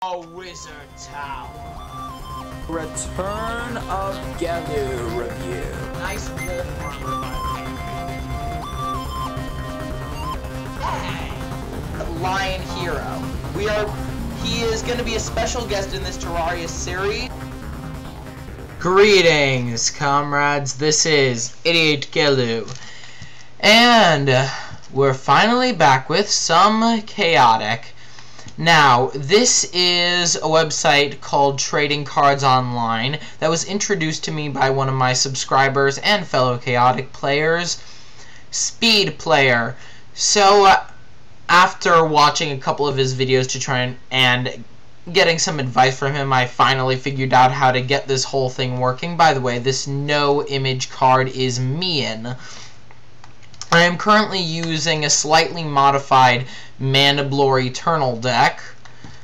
A Wizard Tower. Return of Gelu review. Nice wolf armor, by the way. Hey! Lion Hero. He is going to be a special guest in this Terraria series. Greetings, comrades. This is Idiot Gelu. And we're finally back with some chaotic. Now, this is a website called Trading Cards Online that was introduced to me by one of my subscribers and fellow chaotic players, Speedplayer. So, after watching a couple of his videos to try and getting some advice from him, I finally figured out how to get this whole thing working. By the way, this no image card is Mian. I am currently using a slightly modified Mandiblor Eternal deck,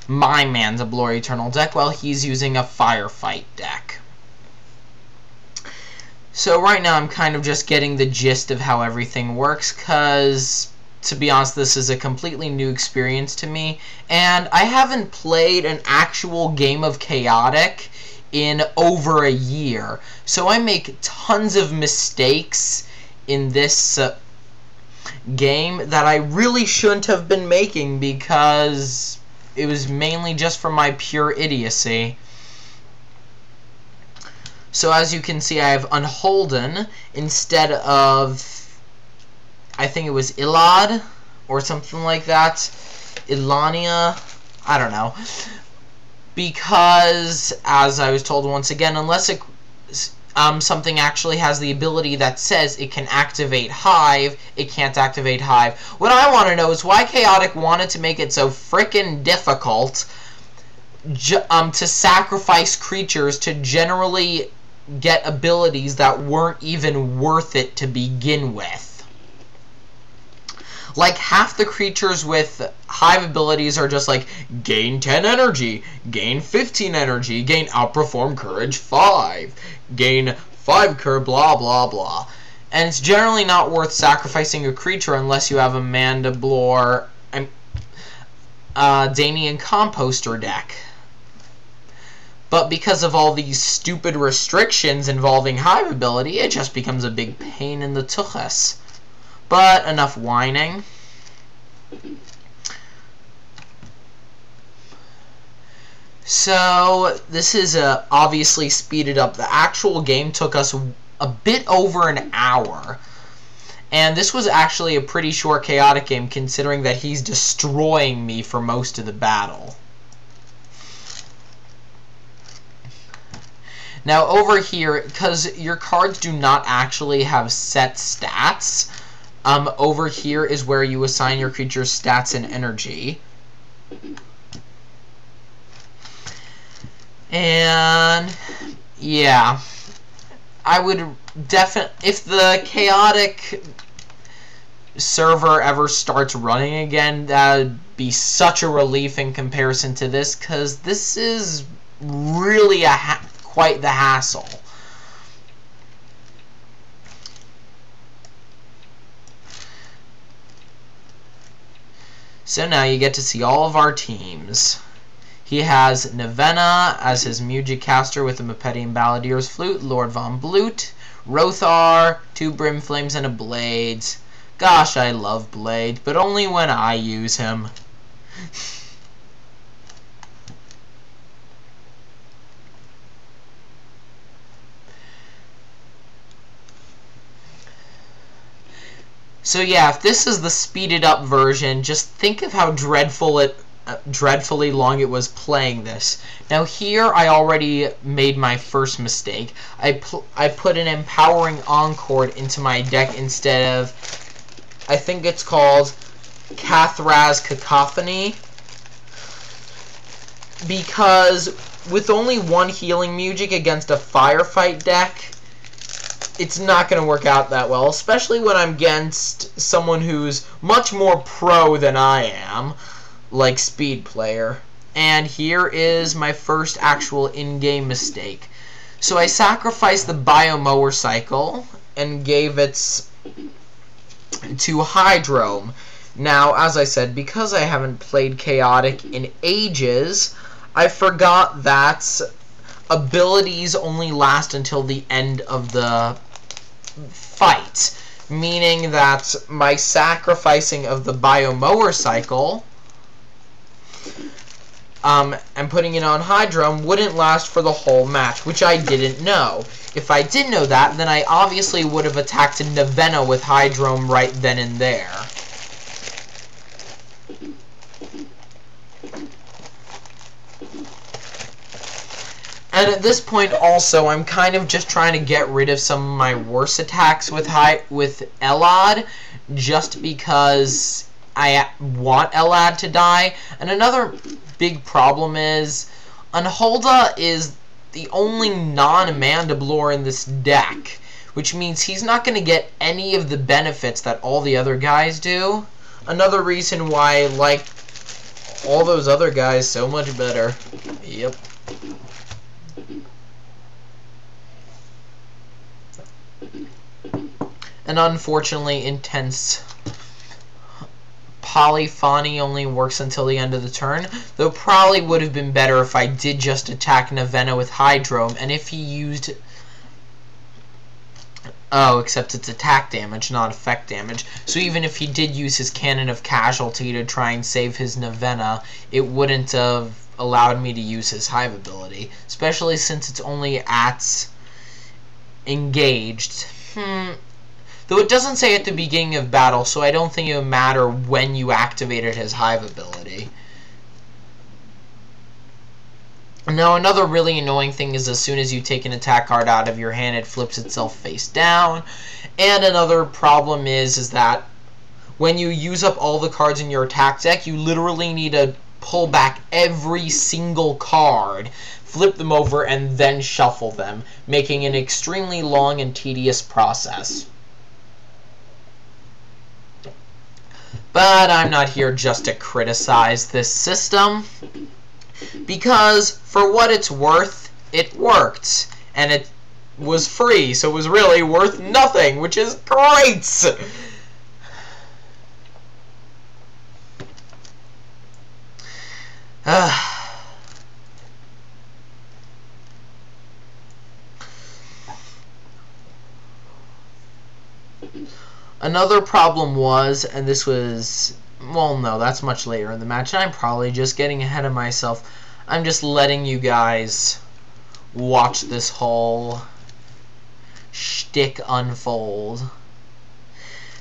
my Mandiblor Eternal deck, while he's using a Firefight deck. So right now I'm kind of just getting the gist of how everything works, because, to be honest, this is a completely new experience to me, and I haven't played an actual game of Chaotic in over a year, so I make tons of mistakes in this game that I really shouldn't have been making, because it was mainly just from my pure idiocy. So as you can see, I have Unholden instead of, I think it was Ilad or something like that, Ilania, I don't know, because as I was told once again, unless it something actually has the ability that says it can activate Hive, it can't activate Hive. What I want to know is why Chaotic wanted to make it so frickin' difficult to sacrifice creatures to generally get abilities that weren't even worth it to begin with. Like, half the creatures with Hive abilities are just like, gain 10 energy, gain 15 energy, gain outperform courage 5, gain 5 courage, blah blah blah. And it's generally not worth sacrificing a creature unless you have a Mandiblor Danian composter deck. But because of all these stupid restrictions involving Hive ability, it just becomes a big pain in the tuchus. But enough whining. So this is obviously speeded up. The actual game took us a bit over an hour. And this was actually a pretty short chaotic game, considering that he's destroying me for most of the battle. Now over here, because your cards do not actually have set stats, over here is where you assign your creature's stats and energy. And yeah, I would definitely, if the chaotic server ever starts running again, that would be such a relief in comparison to this, because this is really quite the hassle. So now you get to see all of our teams. He has Nevena as his music caster with a Mepetian Balladier's flute, Lord Von Blute, Rothar, 2 Brimflames, and a Blades. Gosh, I love Blade, but only when I use him. So yeah, if this is the speeded up version, just think of how dreadfully long it was playing this. Now here I already made my first mistake. I put an Empowering Encore into my deck instead of, I think it's called Cathraz Cacophony, because with only 1 healing music against a Firefight deck, it's not going to work out that well, especially when I'm against someone who's much more pro than I am, like Speedplayer. And here is my first actual in-game mistake. So I sacrificed the Biomower Cycle and gave it to Hydrome. Now, as I said, because I haven't played Chaotic in ages, I forgot that abilities only last until the end of the fight, meaning that my sacrificing of the biomower cycle and putting it on Hydrum wouldn't last for the whole match, which I didn't know. If I did know that, then I obviously would have attacked Nevena with Hydrum right then and there. And at this point also, I'm kind of just trying to get rid of some of my worst attacks with Elad, just because I want Elad to die. And another big problem is, Unholda is the only non-Mandiblor in this deck, which means he's not going to get any of the benefits that all the other guys do. Another reason why I like all those other guys so much better. Yep. And unfortunately, intense polyphony only works until the end of the turn, though probably would have been better if I did just attack Nevena with Hydrome, and if he used... Oh, except it's attack damage, not effect damage. So even if he did use his Cannon of Casualty to try and save his Nevena, it wouldn't have allowed me to use his Hive ability, especially since it's only at engaged. Though it doesn't say at the beginning of battle, so I don't think it would matter when you activated his Hive ability. Now, another really annoying thing is as soon as you take an attack card out of your hand, it flips itself face down. And another problem is that when you use up all the cards in your attack deck, you literally need to pull back every single card, flip them over, and then shuffle them, making an extremely long and tedious process. But I'm not here just to criticize this system, because for what it's worth, it worked, and it was free, so it was really worth nothing, which is great! Another problem was, and this was, well, no, that's much later in the match, and I'm probably just getting ahead of myself. I'm just letting you guys watch this whole shtick unfold.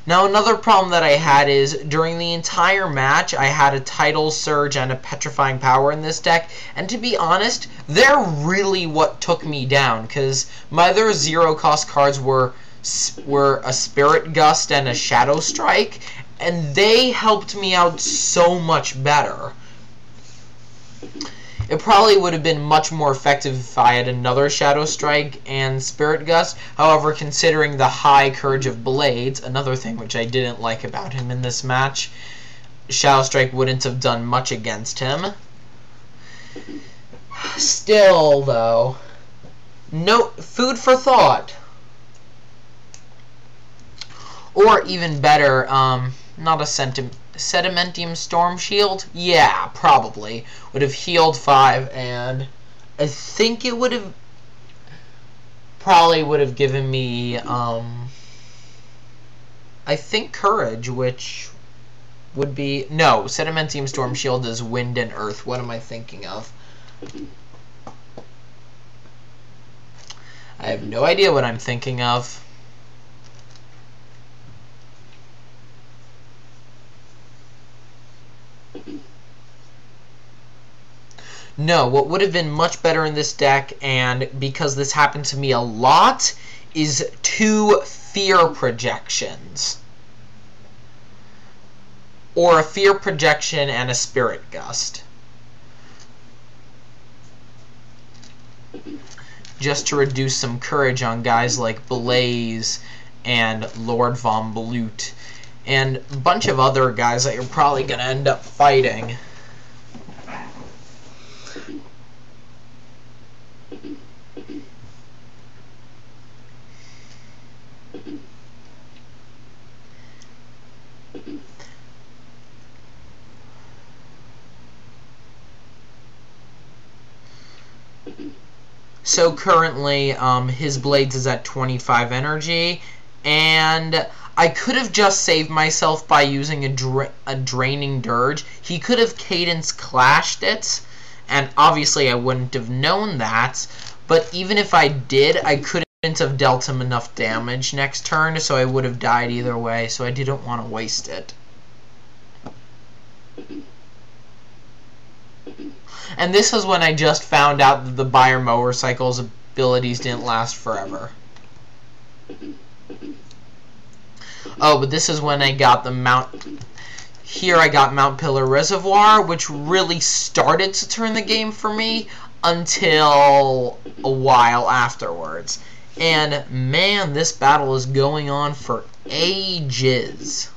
Now, another problem that I had is, during the entire match, I had a Tidal Surge and a Petrifying Power in this deck, and to be honest, they're really what took me down, because my other zero-cost cards were a Spirit Gust and a Shadow Strike, and they helped me out so much better. It probably would have been much more effective if I had another Shadow Strike and Spirit Gust. However, considering the high courage of Blades, another thing which I didn't like about him in this match, Shadow Strike wouldn't have done much against him. Still, though, no food for thought. Or even better, not a Sedimentium Storm Shield? Yeah, probably. Would have healed 5, and I think it would have probably would have given me, I think Courage, which would be, no, Sedimentium Storm Shield is Wind and Earth. What am I thinking of? I have no idea what I'm thinking of. No, what would have been much better in this deck, and because this happened to me a lot, is 2 Fear Projections. Or a Fear Projection and a Spirit Gust. Just to reduce some courage on guys like Blaze and Lord Von Blut, and a bunch of other guys that you're probably going to end up fighting. So currently, his blades is at 25 energy, and I could have just saved myself by using a draining dirge. He could have cadence clashed it, and obviously I wouldn't have known that, but even if I did, I couldn't have dealt him enough damage next turn, so I would have died either way, so I didn't want to waste it. And this is when I just found out that the Buyer Motorcycle's abilities didn't last forever. Oh, but this is when I got the Here I got Mount Pillar Reservoir, which really started to turn the game for me until a while afterwards. And man, this battle is going on for ages.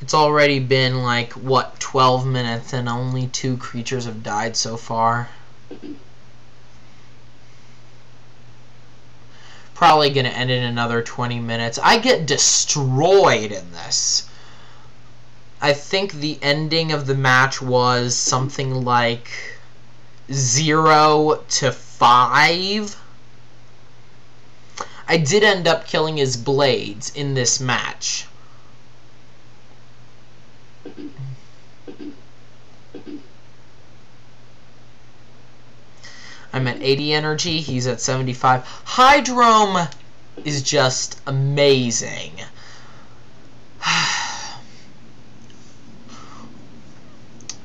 It's already been like, what, 12 minutes and only 2 creatures have died so far. Probably going to end in another 20 minutes. I get destroyed in this. I think the ending of the match was something like 0-5. I did end up killing his blades in this match. I'm at 80 energy, he's at 75. Hydrome is just amazing.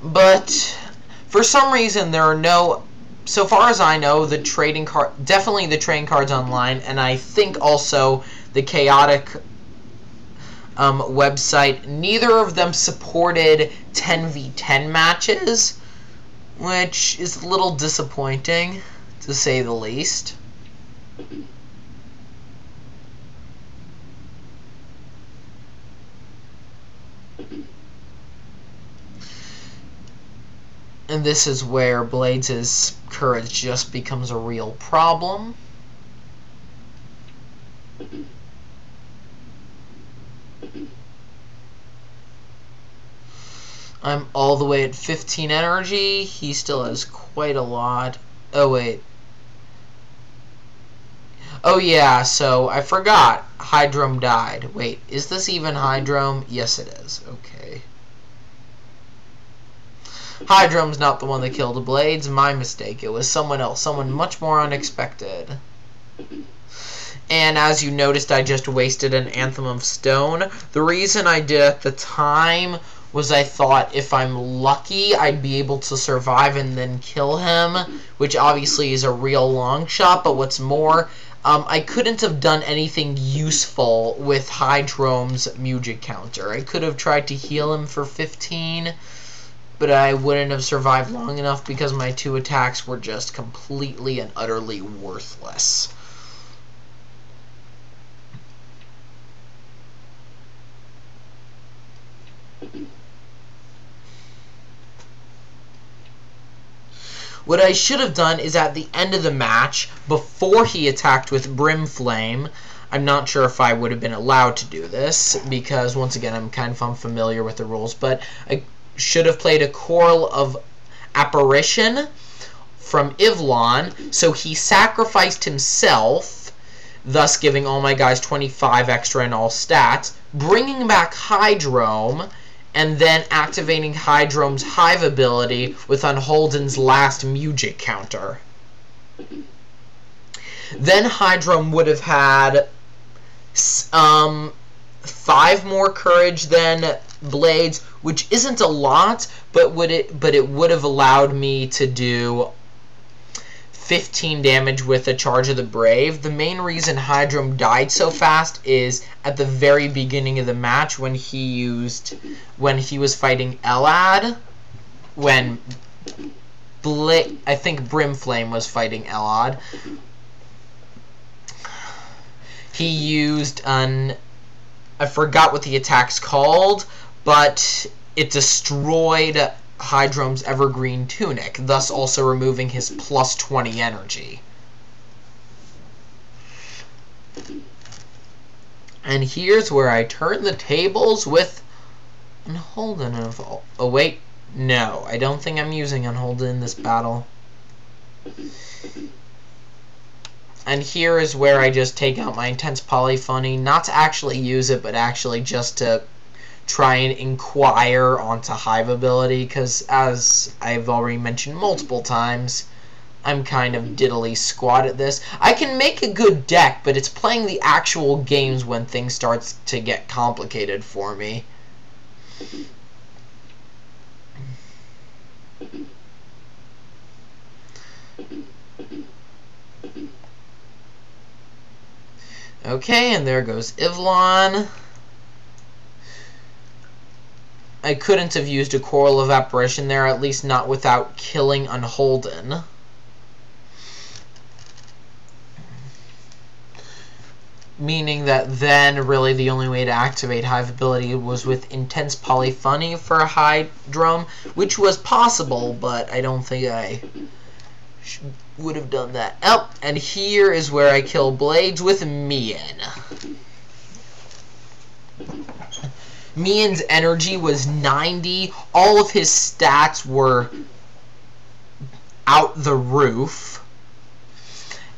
But for some reason there are no, so far as I know, the trading card, definitely the trading cards online, and I think also the chaotic website, neither of them supported 10v10 matches, which is a little disappointing, to say the least. And this is where Blades' courage just becomes a real problem. I'm all the way at 15 energy. He still has quite a lot. Oh, wait. Oh, yeah, so I forgot. Hydrome died. Wait, is this even Hydrome? Yes, it is. Okay. Hydrome's not the one that killed the Blades. My mistake. It was someone else. Someone much more unexpected. And as you noticed, I just wasted an Anthem of Stone. The reason I did at the time was I thought if I'm lucky, I'd be able to survive and then kill him, which obviously is a real long shot, but what's more, I couldn't have done anything useful with Hydrome's music counter. I could have tried to heal him for 15, but I wouldn't have survived long enough because my 2 attacks were just completely and utterly worthless. What I should have done is at the end of the match, before he attacked with Brimflame, I'm not sure if I would have been allowed to do this, because once again I'm kind of unfamiliar with the rules, but I should have played a Coral of Apparition from Ivlon, so he sacrificed himself, thus giving all my guys 25 extra in all stats, bringing back Hydrome, and then activating Hydrome's Hive ability with Unholden's last music counter. Then Hydrome would have had 5 more courage than Blades, which isn't a lot, but it would have allowed me to do 15 damage with a Charge of the Brave. The main reason Hydrome died so fast is at the very beginning of the match when he was fighting Elad, when I think Brimflame was fighting Elad. He used I forgot what the attack's called, but it destroyed Hydrome's Evergreen Tunic, thus also removing his plus 20 energy. And here's where I turn the tables with Unholden of... Oh, wait. No, I don't think I'm using Unholden in this battle. And here is where I just take out my Intense Polyphony, not to actually use it, but actually just to try and inquire onto Hive ability, because as I've already mentioned multiple times, I'm kind of diddly squat at this. I can make a good deck, but it's playing the actual games when things start to get complicated for me. Okay, and there goes Ivlon. I couldn't have used a Coral of Apparition there, at least not without killing Unholden. Meaning that then, really, the only way to activate Hive ability was with Intense Polyphony for a Hydrome, which was possible, but I don't think I would have done that. Oh, and here is where I kill Blades with Mian. Mian's energy was 90. All of his stats were out the roof.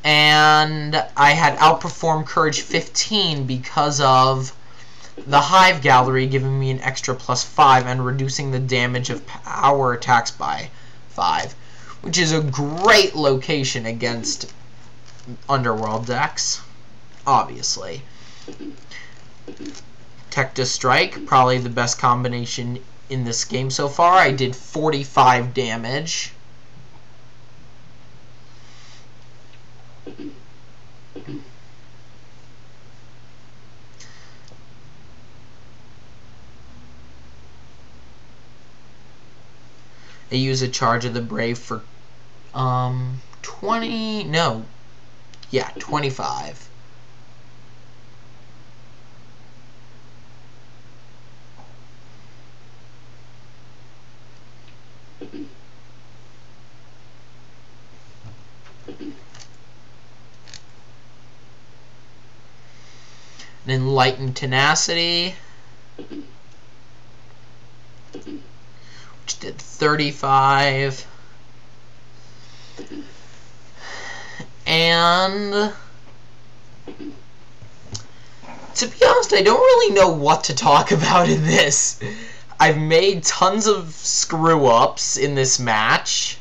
And I had outperformed Courage 15 because of the Hive Gallery giving me an extra +5 and reducing the damage of power attacks by 5, which is a great location against Underworld decks, obviously. Tecta Strike, probably the best combination in this game so far. I did 45 damage. I use a Charge of the Brave for 20, no, yeah, 25. And Enlightened Tenacity, which did 35. And to be honest, I don't really know what to talk about in this. I've made tons of screw-ups in this match.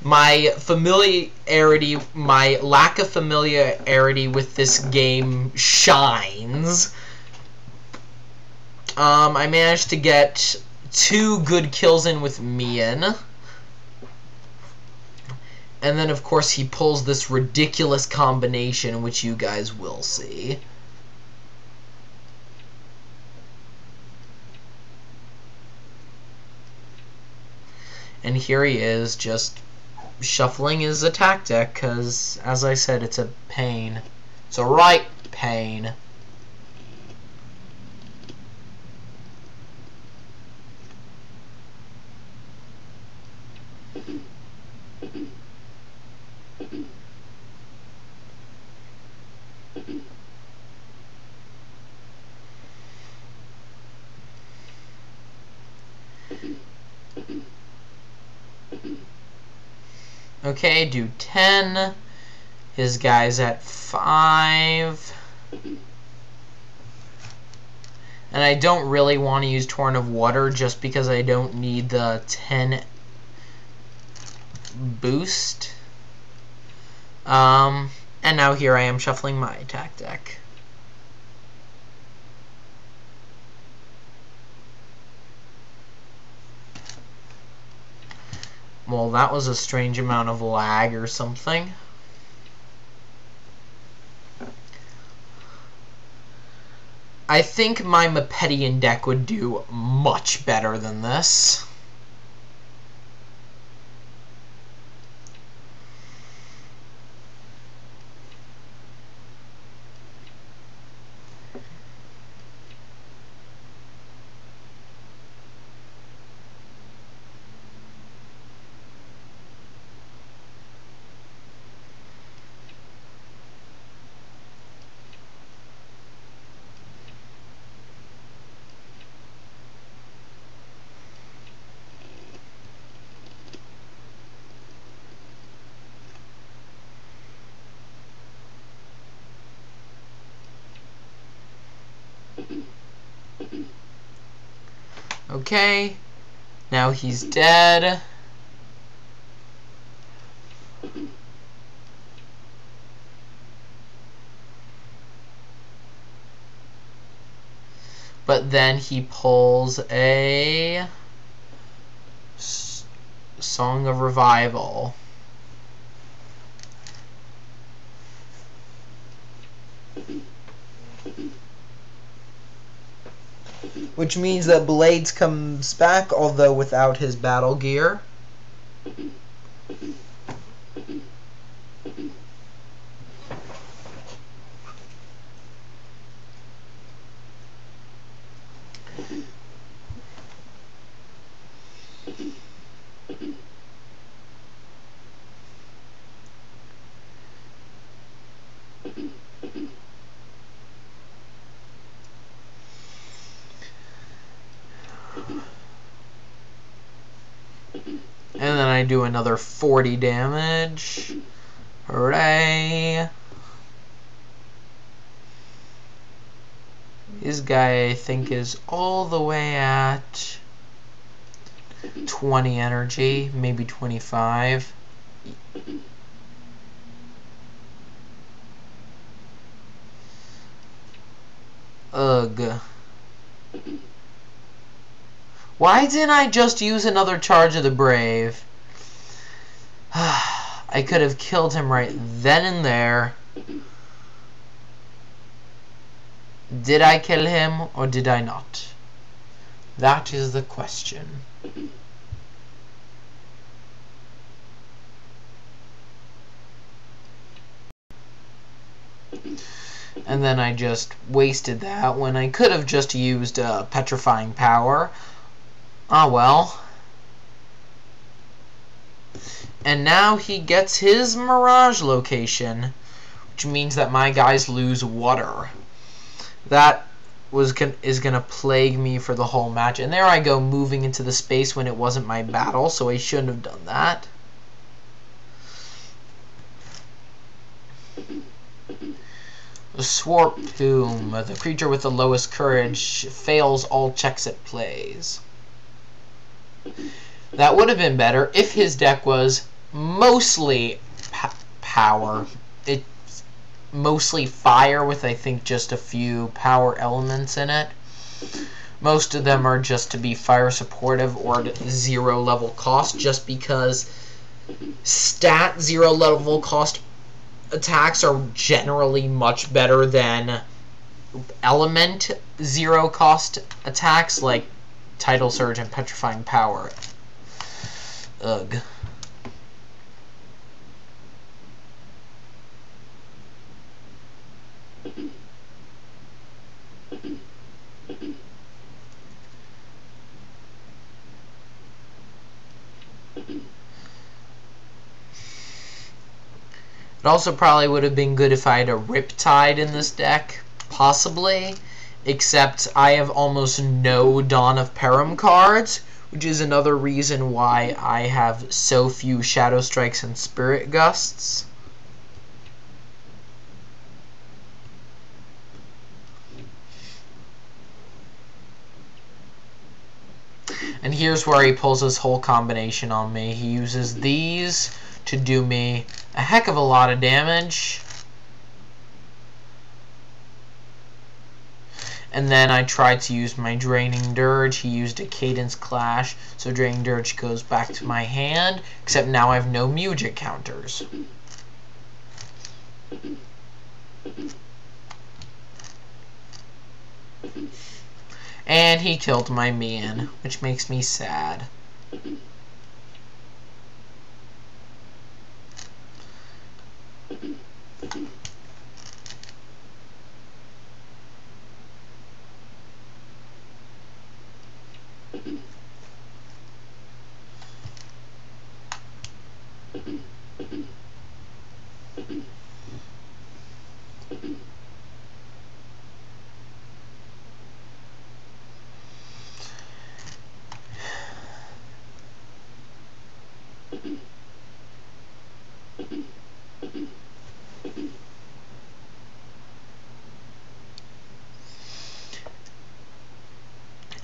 My familiarity, my lack of familiarity with this game shines. I managed to get 2 good kills in with Mian. And then, of course, he pulls this ridiculous combination, which you guys will see. And here he is, just shuffling his attack deck, because, as I said, it's a pain. It's a right pain. Okay, do 10. His guy's at 5. And I don't really want to use Torrent of Water just because I don't need the 10 boost. And now here I am shuffling my attack deck. Well, that was a strange amount of lag or something. I think my Mepetian deck would do much better than this. Okay, now he's dead. But then he pulls a Song of Revival. Which means that Blades comes back, although without his battle gear. And then I do another 40 damage. Hooray! This guy, I think, is all the way at 20 energy, maybe 25. Ugh. Why didn't I just use another charge of the Brave? I could have killed him right then and there. Did I kill him or did I not? That is the question. And then I just wasted that when I could have just used Petrifying Power. Ah well. And now he gets his Mirage location, which means that my guys lose water. That is going to plague me for the whole match. And there I go, moving into the space when it wasn't my battle, so I shouldn't have done that. The Swarpoom, the creature with the lowest courage, fails all checks it plays. That would have been better if his deck was mostly power. It's mostly fire with, I think, just a few power elements in it. Most of them are just to be fire supportive or 0 level cost, just because stat 0 level cost attacks are generally much better than element 0 cost attacks like Tidal Surge and Petrifying Power. Ugh. It also probably would have been good if I had a Riptide in this deck, possibly, except I have almost no Dawn of Peril cards, which is another reason why I have so few Shadow Strikes and Spirit Gusts. And here's where he pulls his whole combination on me. He uses these to do me a heck of a lot of damage. And then I tried to use my Draining Dirge. He used a Cadence Clash, so Draining Dirge goes back to my hand, except now I have no Music counters. And he killed my Mian, which makes me sad.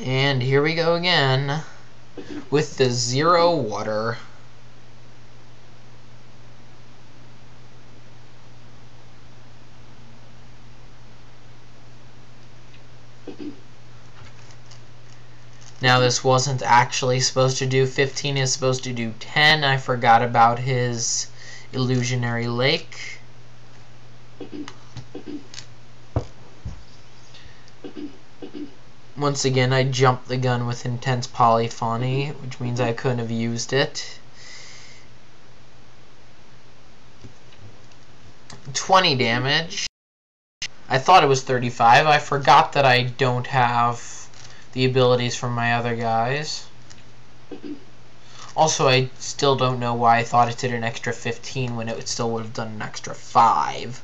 And here we go again with the 0 water. Now this wasn't actually supposed to do 15, it's supposed to do 10. I forgot about his illusionary lake. Once again, I jumped the gun with intense polyphony, which means I couldn't have used it. 20 damage. I thought it was 35. I forgot that I don't have the abilities from my other guys. Also, I still don't know why I thought it did an extra 15 when it still would have done an extra 5.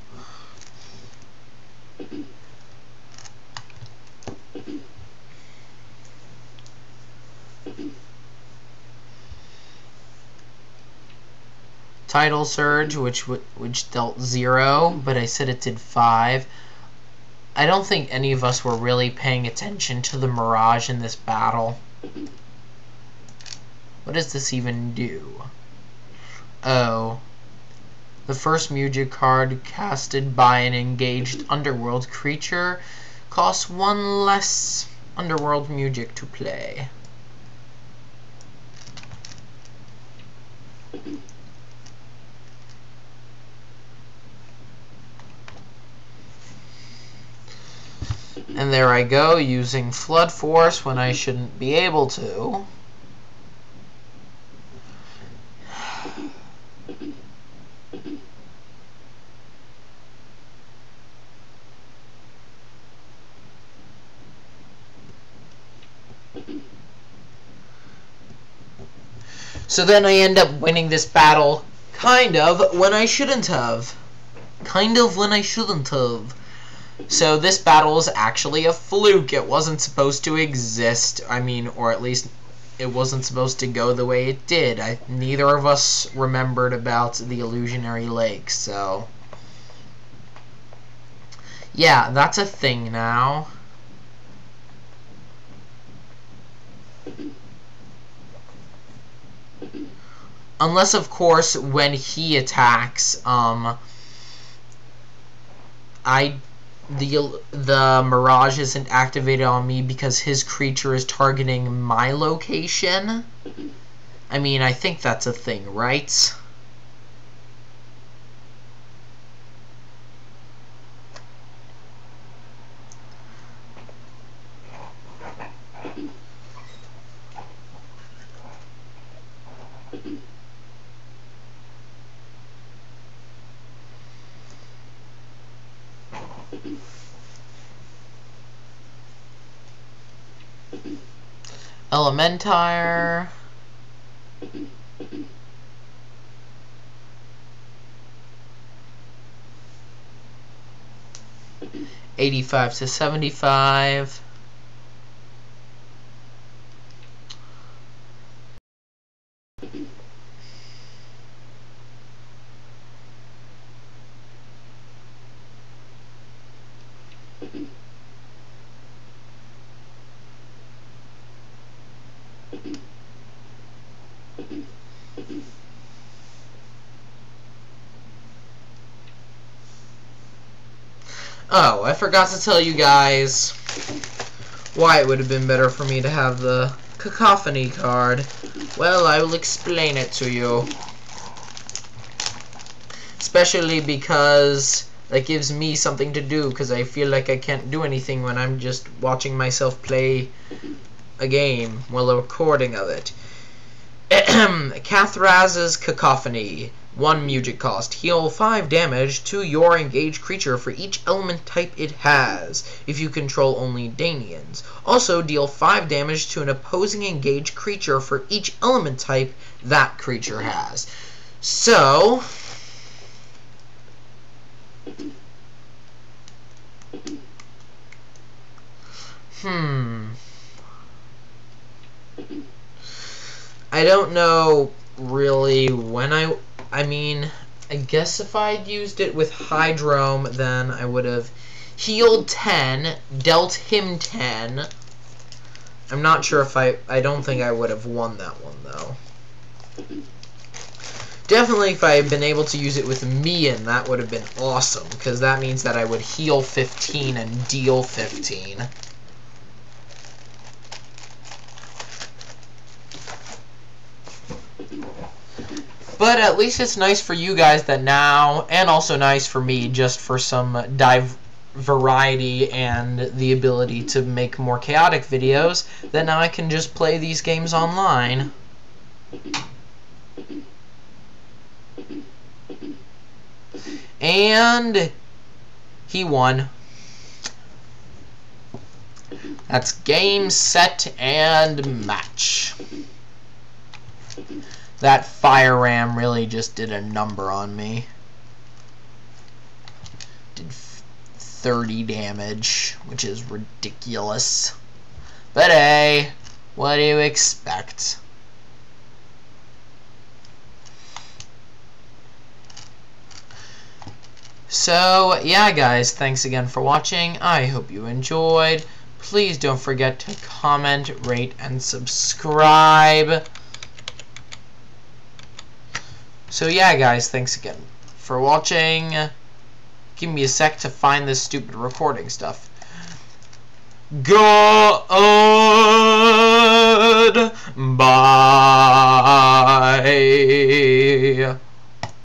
Tidal Surge, which dealt 0, but I said it did 5. I don't think any of us were really paying attention to the Mirage in this battle. What does this even do? Oh. The first music card casted by an engaged underworld creature costs 1 less underworld music to play. And there I go, using Flood Force when I shouldn't be able to. So then I end up winning this battle, kind of, when I shouldn't have. So this battle is actually a fluke. It wasn't supposed to exist. I mean, or at least it wasn't supposed to go the way it did. Neither of us remembered about the illusionary lake, so yeah, that's a thing now. Unless, of course, when he attacks, the Mirage isn't activated on me because his creature is targeting my location. I mean, I think that's a thing, right? Elementire. $85 to $75. Oh, I forgot to tell you guys why it would have been better for me to have the Cacophony card. Well, I will explain it to you. Especially because that gives me something to do, because I feel like I can't do anything when I'm just watching myself play a game, well, a recording of it. Cathraz's Cacophony. 1 music cost. Heal 5 damage to your engaged creature for each element type it has, if you control only Danians. Also, deal 5 damage to an opposing engaged creature for each element type that creature has. So, I don't know really when I mean, I guess if I'd used it with Hydrome, then I would have healed 10, dealt him 10, I'm not sure if I don't think I would have won that one, though. Definitely if I had been able to use it with Mian, that would have been awesome, because that means that I would heal 15 and deal 15. But at least it's nice for you guys that now, and also nice for me, just for some variety and the ability to make more chaotic videos, that now I can just play these games online. And he won. That's game, set, and match. That fire ram really just did a number on me. Did 30 damage, which is ridiculous. But hey, what do you expect? So, yeah guys, thanks again for watching. I hope you enjoyed. Please don't forget to comment, rate, and subscribe. So yeah guys, thanks again for watching. Give me a sec to find this stupid recording stuff. Goodbye.